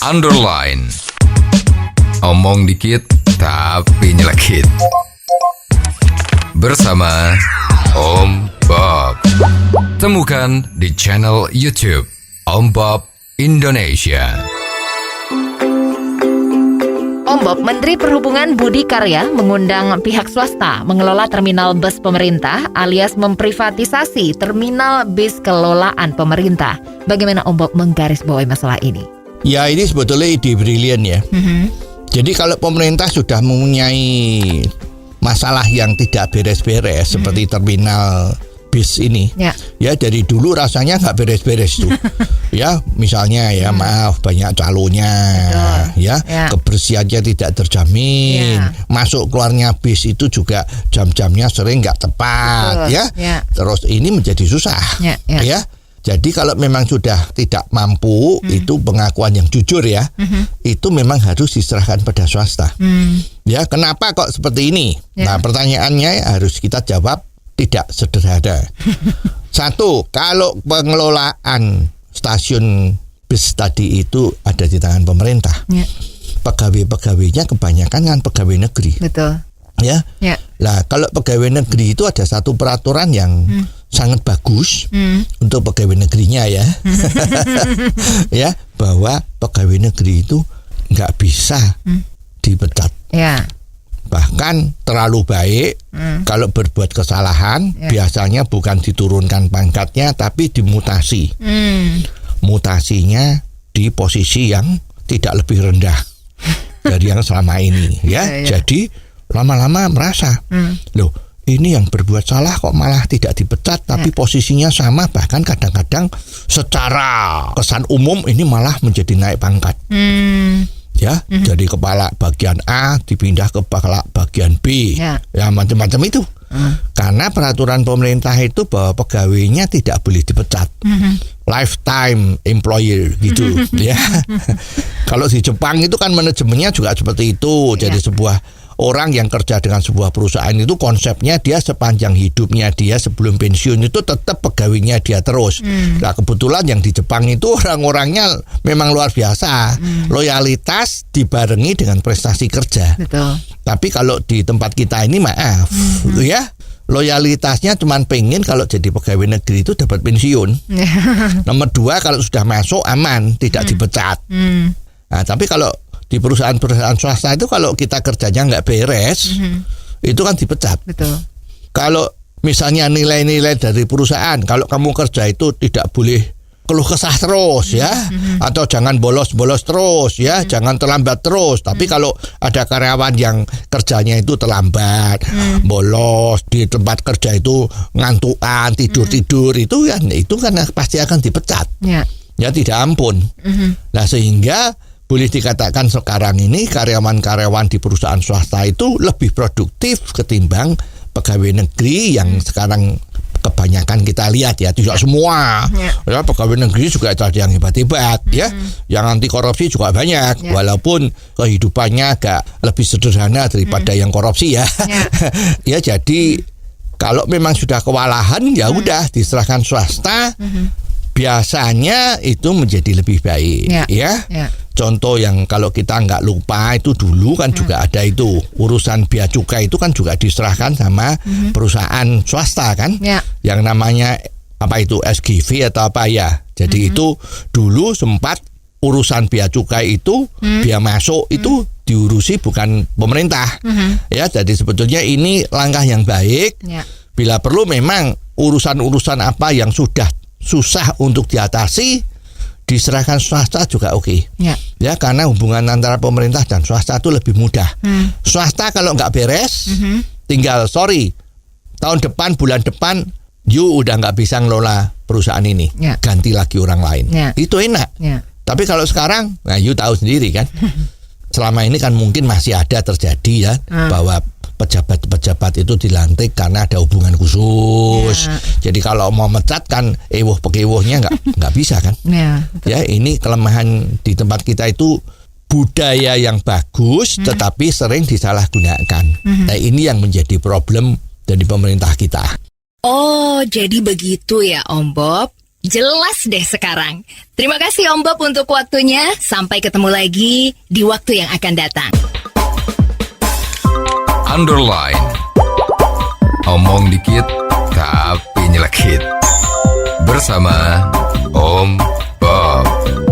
underline. Omong dikit tapi nyelekit. Bersama Om Bob. Temukan di channel YouTube Om Bob Indonesia. Om Bob, Menteri Perhubungan Budi Karya mengundang pihak swasta mengelola terminal bus pemerintah alias memprivatisasi terminal bis kelolaan pemerintah. Bagaimana Om Bob menggarisbawahi masalah ini? Ya, ini sebetulnya ide brilian ya. Jadi kalau pemerintah sudah mempunyai masalah yang tidak beres-beres seperti terminal bis ini, ya dari dulu rasanya nggak beres-beres tuh. Ya, misalnya ya maaf banyak calonnya, ya kebersihannya tidak terjamin, masuk keluarnya bis itu juga jam-jamnya sering nggak tepat, terus ini menjadi susah, ya. Jadi kalau memang sudah tidak mampu, itu pengakuan yang jujur ya, itu memang harus diserahkan pada swasta. Ya, kenapa kok seperti ini? Nah, pertanyaannya harus kita jawab tidak sederhana. Satu, kalau pengelolaan stasiun bis tadi itu ada di tangan pemerintah, pegawai-pegawainya kebanyakan kan pegawai negeri. Betul. Ya. Nah, kalau pegawai negeri itu ada satu peraturan yang sangat bagus untuk pegawai negerinya ya, ya, bahwa pegawai negeri itu nggak bisa dipecat. Bahkan terlalu baik kalau berbuat kesalahan biasanya bukan diturunkan pangkatnya tapi dimutasi. Mutasinya di posisi yang tidak lebih rendah dari yang selama ini ya. Jadi lama-lama merasa loh, ini yang berbuat salah kok malah tidak dipecat tapi posisinya sama, bahkan kadang-kadang secara kesan umum ini malah menjadi naik pangkat. Ya, jadi kepala bagian A dipindah ke kepala bagian B, ya macam-macam itu. Karena peraturan pemerintah itu bahwa pegawainya tidak boleh dipecat, lifetime employer gitu, ya. Kalau di Jepang itu kan manajemennya juga seperti itu. Jadi sebuah orang yang kerja dengan sebuah perusahaan itu konsepnya dia sepanjang hidupnya dia sebelum pensiun itu tetap pegawainya dia terus. Nah, kebetulan yang di Jepang itu orang-orangnya memang luar biasa. Loyalitas dibarengi dengan prestasi kerja. Betul. Tapi kalau di tempat kita ini maaf, ya, loyalitasnya cuma pengen kalau jadi pegawai negeri itu dapat pensiun. Nomor 2, kalau sudah masuk aman, tidak dipecat. Nah, tapi kalau di perusahaan-perusahaan swasta itu kalau kita kerjanya nggak beres, itu kan dipecat. Betul. Kalau misalnya nilai-nilai dari perusahaan, kalau kamu kerja itu tidak boleh keluh kesah terus ya, atau jangan bolos-bolos terus ya, jangan terlambat terus. Tapi kalau ada karyawan yang kerjanya itu terlambat, bolos di tempat kerja itu ngantukan, tidur-tidur itu kan pasti akan dipecat. Ya tidak ampun. Nah, sehingga boleh dikatakan sekarang ini karyawan-karyawan di perusahaan swasta itu lebih produktif ketimbang pegawai negeri yang sekarang kebanyakan kita lihat ya, tidak semua. Ya, pegawai negeri juga ada yang hebat-hebat ya, yang anti korupsi juga banyak, walaupun kehidupannya agak lebih sederhana daripada yang korupsi ya. Ya, jadi kalau memang sudah kewalahan ya udah diserahkan swasta. Biasanya itu menjadi lebih baik ya. Contoh yang kalau kita nggak lupa itu dulu kan juga ada itu urusan bea cukai itu kan juga diserahkan sama perusahaan swasta kan, yang namanya apa itu SGV atau apa ya. Jadi itu dulu sempat urusan bea cukai itu bea masuk itu diurusi bukan pemerintah. Ya, jadi sebetulnya ini langkah yang baik. Bila perlu memang urusan-urusan apa yang sudah susah untuk diatasi diserahkan swasta juga oke. Ya, karena hubungan antara pemerintah dan swasta itu lebih mudah. Swasta kalau nggak beres, tinggal tahun depan, bulan depan, you udah nggak bisa ngelola perusahaan ini, ganti lagi orang lain. Itu enak. Tapi kalau sekarang, nah you tahu sendiri kan, selama ini kan mungkin masih ada terjadi ya, bahwa pejabat-pejabat itu dilantik karena ada hubungan khusus. Jadi kalau mau mecat kan pekewuhnya nggak bisa kan. Ya, ini kelemahan di tempat kita itu budaya yang bagus tetapi sering disalahgunakan. Nah, ini yang menjadi problem dari pemerintah kita. Oh, jadi begitu ya Om Bob. Jelas deh sekarang. Terima kasih Om Bob untuk waktunya. Sampai ketemu lagi di waktu yang akan datang. Underline. Omong dikit tapi nyelekit. Bersama Om Bob.